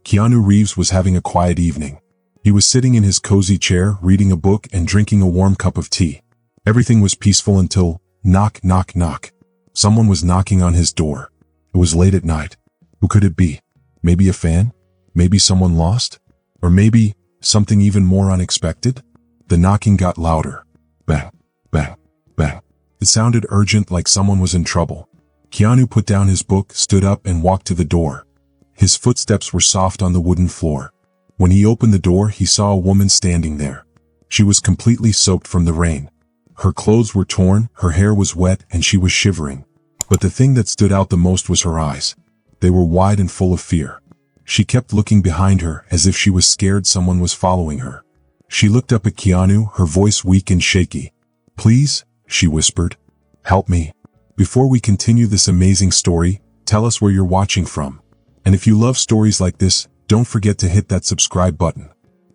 Keanu Reeves was having a quiet evening. He was sitting in his cozy chair, reading a book and drinking a warm cup of tea. Everything was peaceful until, knock, knock, knock. Someone was knocking on his door. It was late at night. Who could it be? Maybe a fan? Maybe someone lost? Or maybe something even more unexpected? The knocking got louder. Bang, bang, bang. It sounded urgent, like someone was in trouble. Keanu put down his book, stood up, and walked to the door. His footsteps were soft on the wooden floor. When he opened the door, he saw a woman standing there. She was completely soaked from the rain. Her clothes were torn, her hair was wet, and she was shivering. But the thing that stood out the most was her eyes. They were wide and full of fear. She kept looking behind her as if she was scared someone was following her. She looked up at Keanu, her voice weak and shaky. "Please," she whispered. "Help me." Before we continue this amazing story, tell us where you're watching from. And if you love stories like this, don't forget to hit that subscribe button.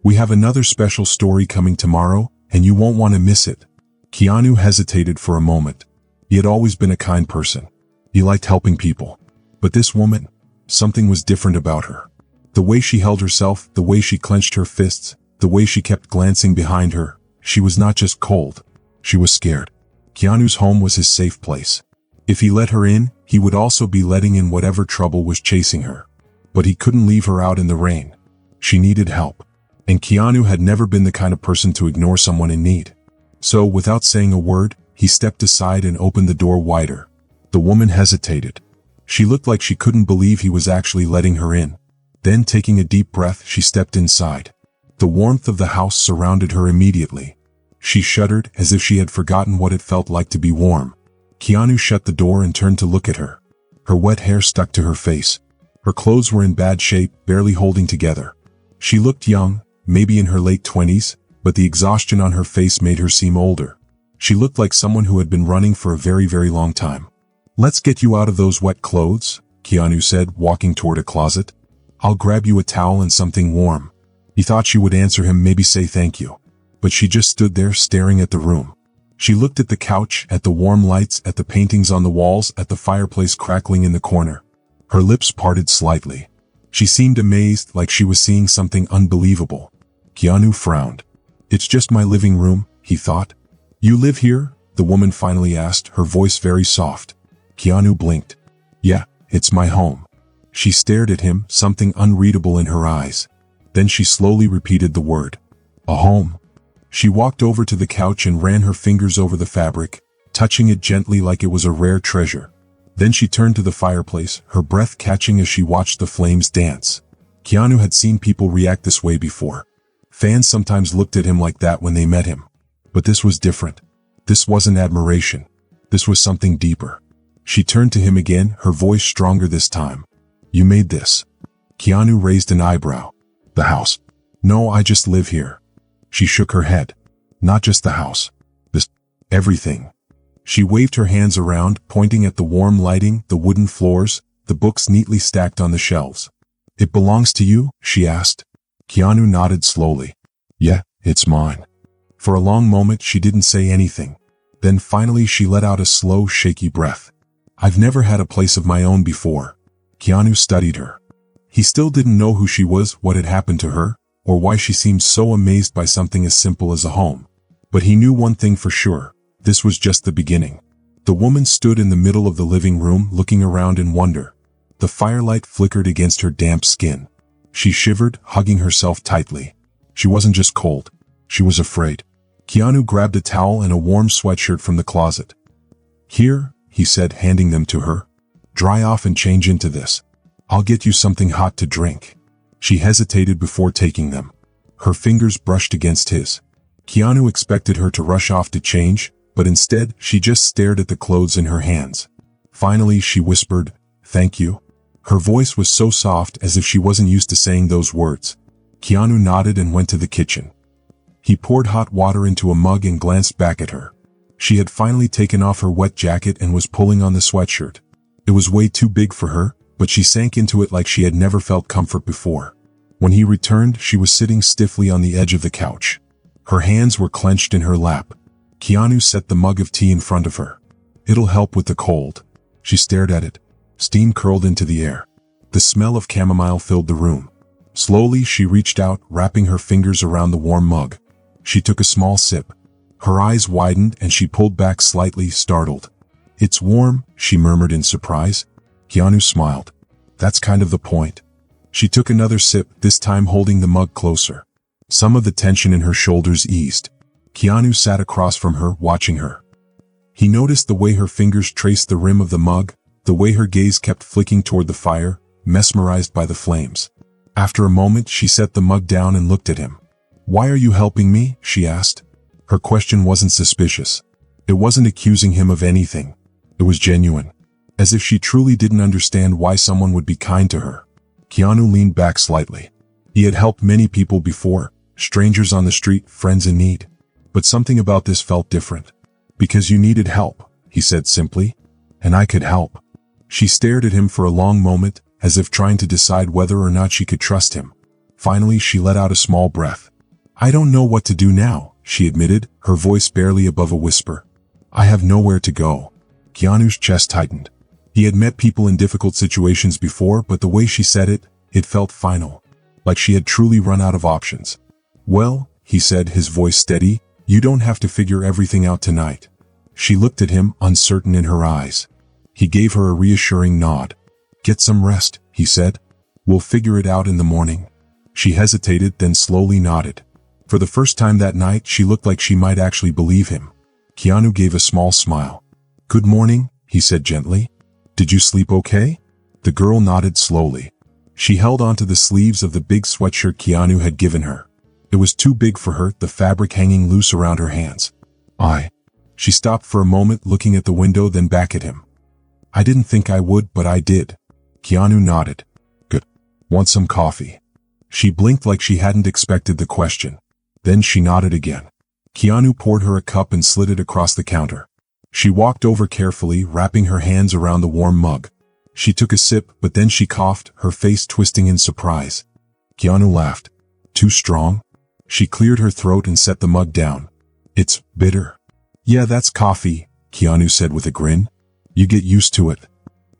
We have another special story coming tomorrow, and you won't want to miss it. Keanu hesitated for a moment. He had always been a kind person. He liked helping people. But this woman, something was different about her. The way she held herself, the way she clenched her fists, the way she kept glancing behind her, she was not just cold. She was scared. Keanu's home was his safe place. If he let her in, he would also be letting in whatever trouble was chasing her. But he couldn't leave her out in the rain. She needed help. And Keanu had never been the kind of person to ignore someone in need. So, without saying a word, he stepped aside and opened the door wider. The woman hesitated. She looked like she couldn't believe he was actually letting her in. Then, taking a deep breath, she stepped inside. The warmth of the house surrounded her immediately. She shuddered as if she had forgotten what it felt like to be warm. Keanu shut the door and turned to look at her. Her wet hair stuck to her face. Her clothes were in bad shape, barely holding together. She looked young, maybe in her late 20s, but the exhaustion on her face made her seem older. She looked like someone who had been running for a very, very long time. "Let's get you out of those wet clothes," Keanu said, walking toward a closet. "I'll grab you a towel and something warm." He thought she would answer him, maybe say thank you. But she just stood there staring at the room. She looked at the couch, at the warm lights, at the paintings on the walls, at the fireplace crackling in the corner. Her lips parted slightly. She seemed amazed, like she was seeing something unbelievable. Keanu frowned. "It's just my living room," he thought. "You live here?" the woman finally asked, her voice very soft. Keanu blinked. "Yeah, it's my home." She stared at him, something unreadable in her eyes. Then she slowly repeated the word. "A home." She walked over to the couch and ran her fingers over the fabric, touching it gently like it was a rare treasure. Then she turned to the fireplace, her breath catching as she watched the flames dance. Keanu had seen people react this way before. Fans sometimes looked at him like that when they met him. But this was different. This wasn't admiration. This was something deeper. She turned to him again, her voice stronger this time. "You made this?" Keanu raised an eyebrow. "The house?" "No, I just live here." She shook her head. "Not just the house. This, everything." She waved her hands around, pointing at the warm lighting, the wooden floors, the books neatly stacked on the shelves. "It belongs to you?" she asked. Keanu nodded slowly. "Yeah, it's mine." For a long moment she didn't say anything. Then finally she let out a slow, shaky breath. "I've never had a place of my own before." Keanu studied her. He still didn't know who she was, what had happened to her, or why she seemed so amazed by something as simple as a home. But he knew one thing for sure. This was just the beginning. The woman stood in the middle of the living room, looking around in wonder. The firelight flickered against her damp skin. She shivered, hugging herself tightly. She wasn't just cold. She was afraid. Keanu grabbed a towel and a warm sweatshirt from the closet. "Here," he said, handing them to her. "Dry off and change into this. I'll get you something hot to drink." She hesitated before taking them. Her fingers brushed against his. Keanu expected her to rush off to change, but instead, she just stared at the clothes in her hands. Finally, she whispered, "Thank you." Her voice was so soft as if she wasn't used to saying those words. Keanu nodded and went to the kitchen. He poured hot water into a mug and glanced back at her. She had finally taken off her wet jacket and was pulling on the sweatshirt. It was way too big for her, but she sank into it like she had never felt comfort before. When he returned, she was sitting stiffly on the edge of the couch. Her hands were clenched in her lap. Keanu set the mug of tea in front of her. "It'll help with the cold." She stared at it. Steam curled into the air. The smell of chamomile filled the room. Slowly, she reached out, wrapping her fingers around the warm mug. She took a small sip. Her eyes widened and she pulled back slightly, startled. "It's warm," she murmured in surprise. Keanu smiled. "That's kind of the point." She took another sip, this time holding the mug closer. Some of the tension in her shoulders eased. Keanu sat across from her, watching her. He noticed the way her fingers traced the rim of the mug, the way her gaze kept flicking toward the fire, mesmerized by the flames. After a moment, she set the mug down and looked at him. "Why are you helping me?" she asked. Her question wasn't suspicious. It wasn't accusing him of anything. It was genuine. As if she truly didn't understand why someone would be kind to her. Keanu leaned back slightly. He had helped many people before, strangers on the street, friends in need. But something about this felt different. "Because you needed help," he said simply. "And I could help." She stared at him for a long moment, as if trying to decide whether or not she could trust him. Finally, she let out a small breath. "I don't know what to do now," she admitted, her voice barely above a whisper. "I have nowhere to go." Keanu's chest tightened. He had met people in difficult situations before, but the way she said it, it felt final. Like she had truly run out of options. "Well," he said, his voice steady, "you don't have to figure everything out tonight." She looked at him, uncertain in her eyes. He gave her a reassuring nod. "Get some rest," he said. "We'll figure it out in the morning." She hesitated, then slowly nodded. For the first time that night, she looked like she might actually believe him. Keanu gave a small smile. "Good morning," he said gently. "Did you sleep okay?" The girl nodded slowly. She held onto the sleeves of the big sweatshirt Keanu had given her. It was too big for her, the fabric hanging loose around her hands. She stopped for a moment, looking at the window, then back at him. "I didn't think I would, but I did." Keanu nodded. "Good. Want some coffee?" She blinked like she hadn't expected the question. Then she nodded again. Keanu poured her a cup and slid it across the counter. She walked over carefully, wrapping her hands around the warm mug. She took a sip, but then she coughed, her face twisting in surprise. Keanu laughed. "Too strong?" She cleared her throat and set the mug down. "It's bitter." "Yeah, that's coffee," Keanu said with a grin. "You get used to it."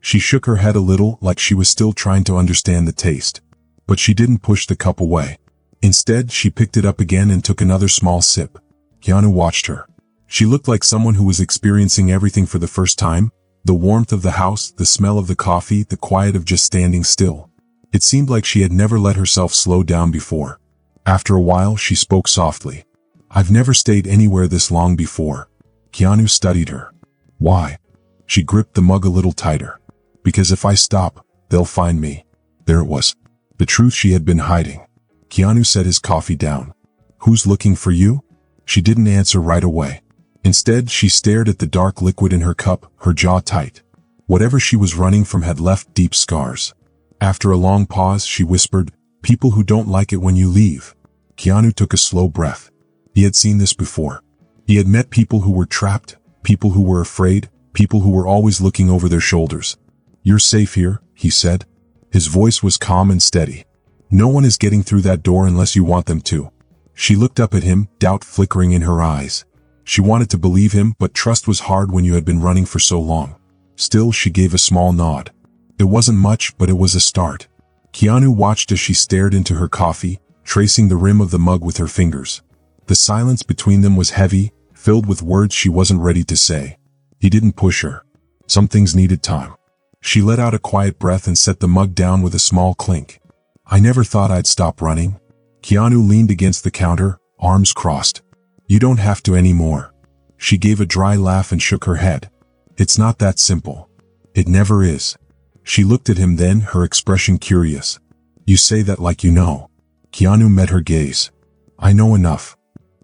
She shook her head a little, like she was still trying to understand the taste. But she didn't push the cup away. Instead, she picked it up again and took another small sip. Keanu watched her. She looked like someone who was experiencing everything for the first time. The warmth of the house, the smell of the coffee, the quiet of just standing still. It seemed like she had never let herself slow down before. After a while, she spoke softly. "I've never stayed anywhere this long before." Keanu studied her. "Why?" She gripped the mug a little tighter. "Because if I stop, they'll find me." There it was. The truth she had been hiding. Keanu set his coffee down. "Who's looking for you?" She didn't answer right away. Instead, she stared at the dark liquid in her cup, her jaw tight. Whatever she was running from had left deep scars. After a long pause, she whispered, "People who don't like it when you leave." Keanu took a slow breath. He had seen this before. He had met people who were trapped, people who were afraid, people who were always looking over their shoulders. "You're safe here," he said. His voice was calm and steady. "No one is getting through that door unless you want them to." She looked up at him, doubt flickering in her eyes. She wanted to believe him, but trust was hard when you had been running for so long. Still, she gave a small nod. It wasn't much, but it was a start. Keanu watched as she stared into her coffee, tracing the rim of the mug with her fingers. The silence between them was heavy, filled with words she wasn't ready to say. He didn't push her. Some things needed time. She let out a quiet breath and set the mug down with a small clink. "I never thought I'd stop running." Keanu leaned against the counter, arms crossed. "You don't have to anymore." She gave a dry laugh and shook her head. "It's not that simple." "It never is." She looked at him then, her expression curious. "You say that like you know." Keanu met her gaze. "I know enough."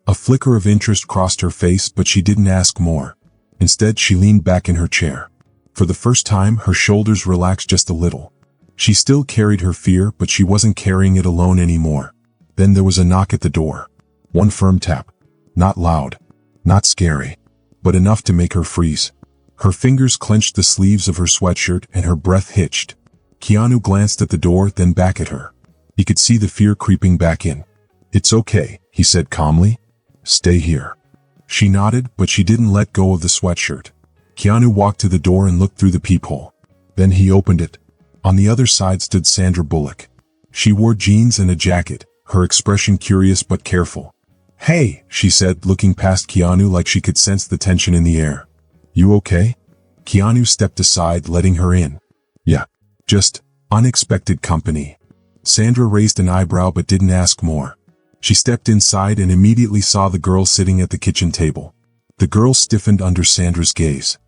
A flicker of interest crossed her face, but she didn't ask more. Instead, she leaned back in her chair. For the first time, her shoulders relaxed just a little. She still carried her fear, but she wasn't carrying it alone anymore. Then there was a knock at the door. One firm tap. Not loud. Not scary. But enough to make her freeze. Her fingers clenched the sleeves of her sweatshirt and her breath hitched. Keanu glanced at the door, then back at her. He could see the fear creeping back in. "It's okay," he said calmly. "Stay here." She nodded, but she didn't let go of the sweatshirt. Keanu walked to the door and looked through the peephole. Then he opened it. On the other side stood Sandra Bullock. She wore jeans and a jacket, her expression curious but careful. "Hey," she said, looking past Keanu like she could sense the tension in the air. "You okay?" Keanu stepped aside, letting her in. "Yeah. Just unexpected company." Sandra raised an eyebrow but didn't ask more. She stepped inside and immediately saw the girl sitting at the kitchen table. The girl stiffened under Sandra's gaze.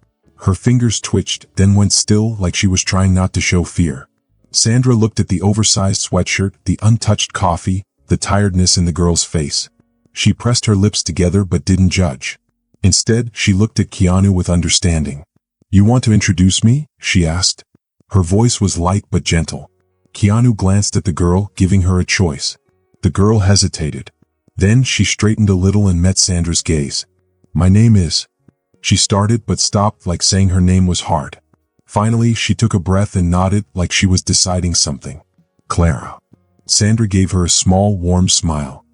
Her fingers twitched, then went still like she was trying not to show fear. Sandra looked at the oversized sweatshirt, the untouched coffee, the tiredness in the girl's face. She pressed her lips together but didn't judge. Instead, she looked at Keanu with understanding. "You want to introduce me?" she asked. Her voice was light but gentle. Keanu glanced at the girl, giving her a choice. The girl hesitated. Then she straightened a little and met Sandra's gaze. "My name is..." She started but stopped, like saying her name was hard. Finally, she took a breath and nodded like she was deciding something. "Clara." Sandra gave her a small, warm smile.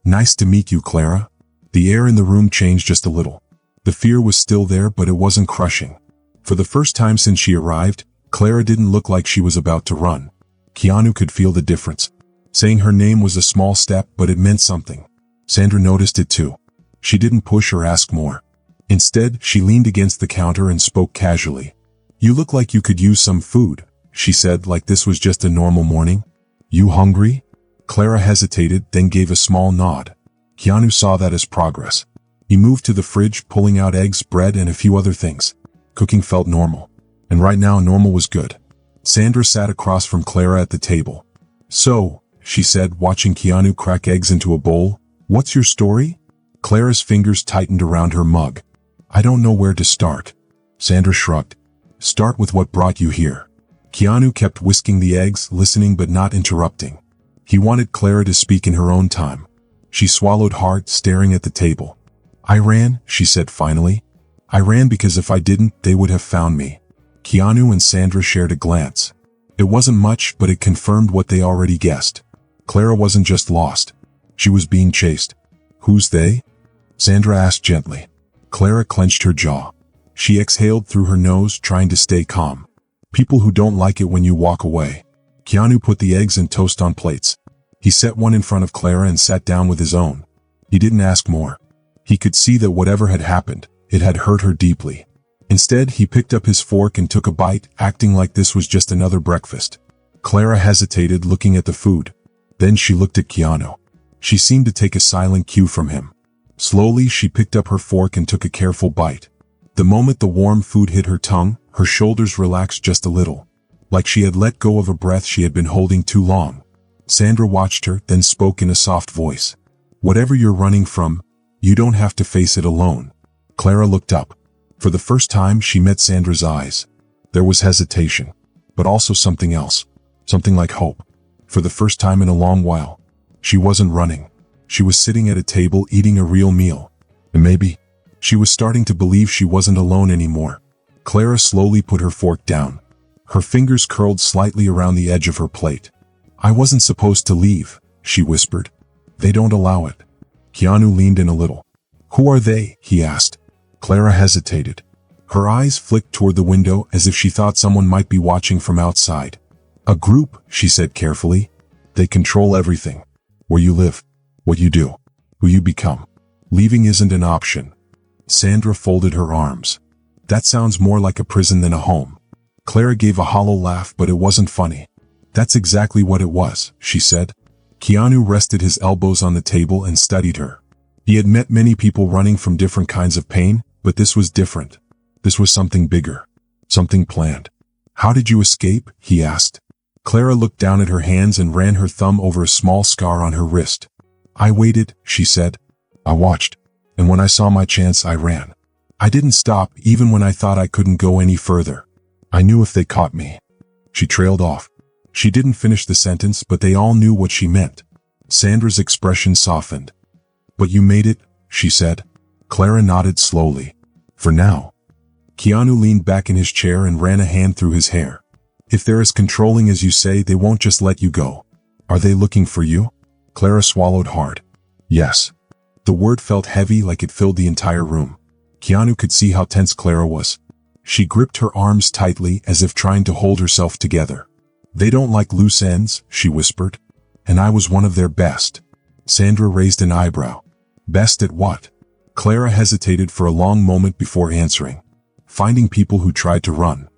"Nice to meet you, Clara." The air in the room changed just a little. The fear was still there, but it wasn't crushing. For the first time since she arrived, Clara didn't look like she was about to run. Keanu could feel the difference. Saying her name was a small step, but it meant something. Sandra noticed it too. She didn't push or ask more. Instead, she leaned against the counter and spoke casually. "You look like you could use some food," she said, like this was just a normal morning. "You hungry?" Clara hesitated, then gave a small nod. Keanu saw that as progress. He moved to the fridge, pulling out eggs, bread, and a few other things. Cooking felt normal. And right now, normal was good. Sandra sat across from Clara at the table. "So," she said, watching Keanu crack eggs into a bowl, "what's your story?" Clara's fingers tightened around her mug. "I don't know where to start." Sandra shrugged. "Start with what brought you here." Keanu kept whisking the eggs, listening but not interrupting. He wanted Clara to speak in her own time. She swallowed hard, staring at the table. "I ran," she said finally. "I ran because if I didn't, they would have found me." Keanu and Sandra shared a glance. It wasn't much, but it confirmed what they already guessed. Clara wasn't just lost. She was being chased. "Who's they?" Sandra asked gently. Clara clenched her jaw. She exhaled through her nose, trying to stay calm. "People who don't like it when you walk away." Keanu put the eggs and toast on plates. He set one in front of Clara and sat down with his own. He didn't ask more. He could see that whatever had happened, it had hurt her deeply. Instead, he picked up his fork and took a bite, acting like this was just another breakfast. Clara hesitated, looking at the food. Then she looked at Keanu. She seemed to take a silent cue from him. Slowly, she picked up her fork and took a careful bite. The moment the warm food hit her tongue, her shoulders relaxed just a little. Like she had let go of a breath she had been holding too long. Sandra watched her, then spoke in a soft voice. "Whatever you're running from, you don't have to face it alone." Clara looked up. For the first time, she met Sandra's eyes. There was hesitation, but also something else. Something like hope. For the first time in a long while, she wasn't running. She was sitting at a table eating a real meal. And maybe, she was starting to believe she wasn't alone anymore. Clara slowly put her fork down. Her fingers curled slightly around the edge of her plate. "I wasn't supposed to leave," she whispered. "They don't allow it." Keanu leaned in a little. "Who are they?" he asked. Clara hesitated. Her eyes flicked toward the window as if she thought someone might be watching from outside. "A group," she said carefully. "They control everything. Where you live, what you do, who you become. Leaving isn't an option." Sandra folded her arms. "That sounds more like a prison than a home." Clara gave a hollow laugh, but it wasn't funny. "That's exactly what it was," she said. Keanu rested his elbows on the table and studied her. He had met many people running from different kinds of pain, but this was different. This was something bigger. Something planned. "How did you escape?" he asked. Clara looked down at her hands and ran her thumb over a small scar on her wrist. "I waited," she said. "I watched. And when I saw my chance, I ran. I didn't stop, even when I thought I couldn't go any further. I knew if they caught me." She trailed off. She didn't finish the sentence, but they all knew what she meant. Sandra's expression softened. "But you made it," she said. Clara nodded slowly. "For now." Keanu leaned back in his chair and ran a hand through his hair. "If they're as controlling as you say, they won't just let you go. Are they looking for you?" Clara swallowed hard. "Yes." The word felt heavy, like it filled the entire room. Keanu could see how tense Clara was. She gripped her arms tightly, as if trying to hold herself together. They don't like loose ends, she whispered. And I was one of their best. Sandra raised an eyebrow. Best at what? Clara hesitated for a long moment before answering. Finding people who tried to run.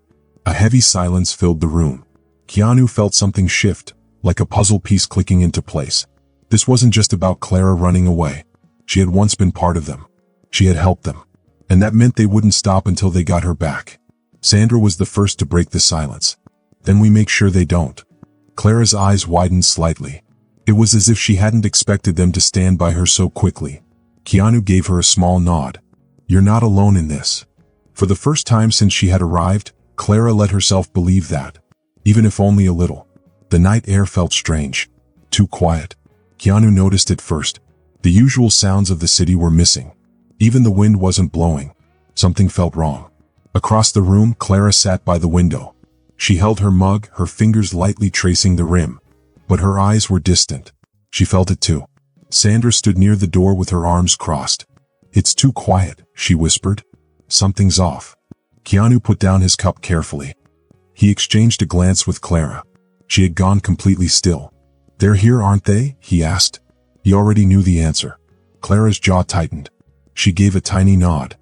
A heavy silence filled the room. Keanu felt something shift, like a puzzle piece clicking into place. This wasn't just about Clara running away. She had once been part of them. She had helped them. And that meant they wouldn't stop until they got her back. Sandra was the first to break the silence. Then we make sure they don't. Clara's eyes widened slightly. It was as if she hadn't expected them to stand by her so quickly. Keanu gave her a small nod. You're not alone in this. For the first time since she had arrived, Clara let herself believe that. Even if only a little. The night air felt strange. Too quiet. Keanu noticed it first. The usual sounds of the city were missing. Even the wind wasn't blowing. Something felt wrong. Across the room, Clara sat by the window. She held her mug, her fingers lightly tracing the rim. But her eyes were distant. She felt it too. Sandra stood near the door with her arms crossed. It's too quiet, she whispered. Something's off. Keanu put down his cup carefully. He exchanged a glance with Clara. She had gone completely still. They're here, aren't they? He asked. He already knew the answer. Clara's jaw tightened. She gave a tiny nod.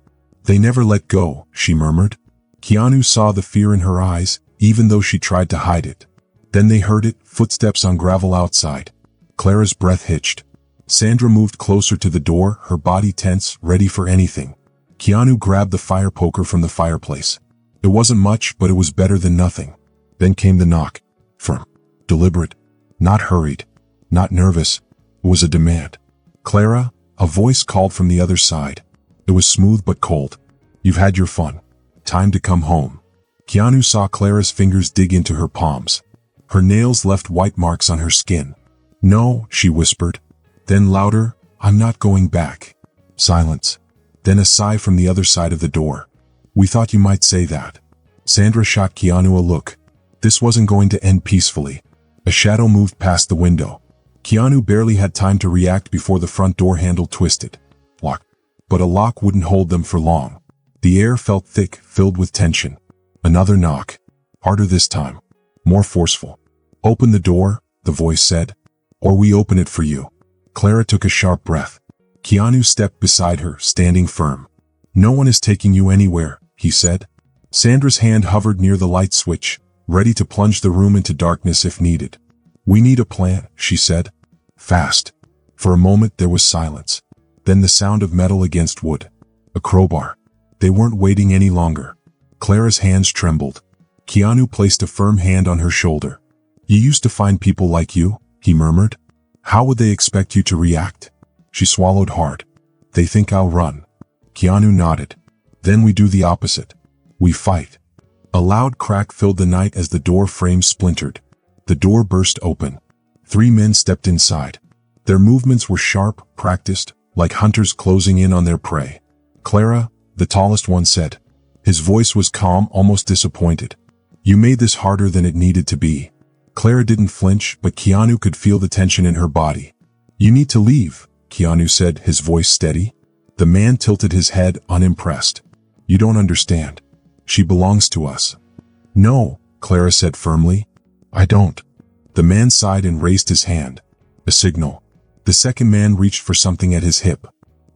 They never let go, she murmured. Keanu saw the fear in her eyes, even though she tried to hide it. Then they heard it, footsteps on gravel outside. Clara's breath hitched. Sandra moved closer to the door, her body tense, ready for anything. Keanu grabbed the fire poker from the fireplace. It wasn't much, but it was better than nothing. Then came the knock. Firm. Deliberate. Not hurried. Not nervous. It was a demand. Clara, a voice called from the other side. It was smooth but cold. You've had your fun. Time to come home. Keanu saw Clara's fingers dig into her palms. Her nails left white marks on her skin. No, she whispered. Then louder, I'm not going back. Silence. Then a sigh from the other side of the door. We thought you might say that. Sandra shot Keanu a look. This wasn't going to end peacefully. A shadow moved past the window. Keanu barely had time to react before the front door handle twisted. Locked. But a lock wouldn't hold them for long. The air felt thick, filled with tension. Another knock. Harder this time. More forceful. Open the door, the voice said. Or we open it for you. Clara took a sharp breath. Keanu stepped beside her, standing firm. No one is taking you anywhere, he said. Sandra's hand hovered near the light switch, ready to plunge the room into darkness if needed. We need a plan, she said. Fast. For a moment there was silence. Then the sound of metal against wood. A crowbar. They weren't waiting any longer. Clara's hands trembled. Keanu placed a firm hand on her shoulder. You used to find people like you, he murmured. How would they expect you to react? She swallowed hard. They think I'll run. Keanu nodded. Then we do the opposite. We fight. A loud crack filled the night as the door frame splintered. The door burst open. 3 men stepped inside. Their movements were sharp, practiced, like hunters closing in on their prey. Clara, the tallest one, said. His voice was calm, almost disappointed. You made this harder than it needed to be. Clara didn't flinch, but Keanu could feel the tension in her body. You need to leave, Keanu said, his voice steady. The man tilted his head, unimpressed. You don't understand. She belongs to us. No, Clara said firmly. I don't. The man sighed and raised his hand. A signal. The second man reached for something at his hip.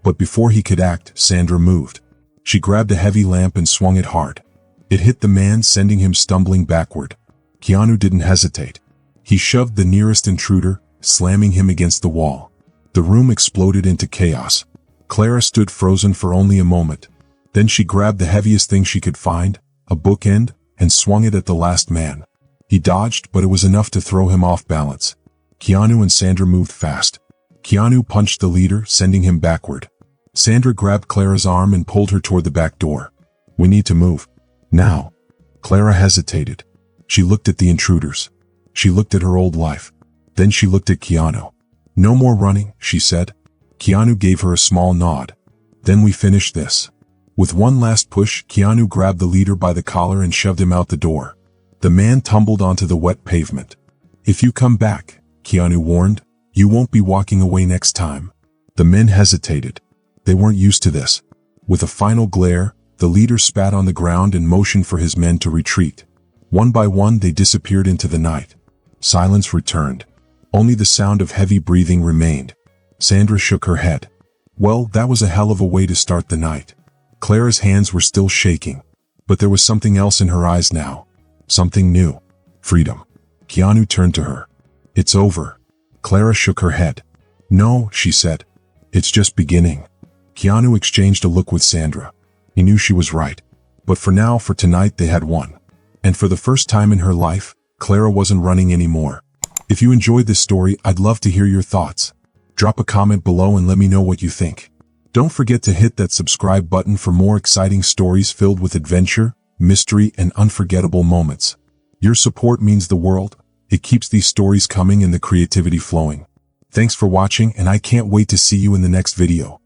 But before he could act, Sandra moved. She grabbed a heavy lamp and swung it hard. It hit the man, sending him stumbling backward. Keanu didn't hesitate. He shoved the nearest intruder, slamming him against the wall. The room exploded into chaos. Clara stood frozen for only a moment. Then she grabbed the heaviest thing she could find, a bookend, and swung it at the last man. He dodged, but it was enough to throw him off balance. Keanu and Sandra moved fast. Keanu punched the leader, sending him backward. Sandra grabbed Clara's arm and pulled her toward the back door. We need to move. Now. Clara hesitated. She looked at the intruders. She looked at her old life. Then she looked at Keanu. No more running, she said. Keanu gave her a small nod. Then we finish this. With one last push, Keanu grabbed the leader by the collar and shoved him out the door. The man tumbled onto the wet pavement. If you come back, Keanu warned, you won't be walking away next time. The men hesitated. They weren't used to this. With a final glare, the leader spat on the ground and motioned for his men to retreat. One by one they disappeared into the night. Silence returned. Only the sound of heavy breathing remained. Sandra shook her head. Well, that was a hell of a way to start the night. Clara's hands were still shaking, but there was something else in her eyes now. Something new. Freedom. Keanu turned to her. It's over. Clara shook her head. No, she said. It's just beginning. Keanu exchanged a look with Sandra. He knew she was right. But for now, for tonight, they had won. And for the first time in her life, Clara wasn't running anymore. If you enjoyed this story, I'd love to hear your thoughts. Drop a comment below and let me know what you think. Don't forget to hit that subscribe button for more exciting stories filled with adventure, mystery, and unforgettable moments. Your support means the world. It keeps these stories coming and the creativity flowing. Thanks for watching, and I can't wait to see you in the next video.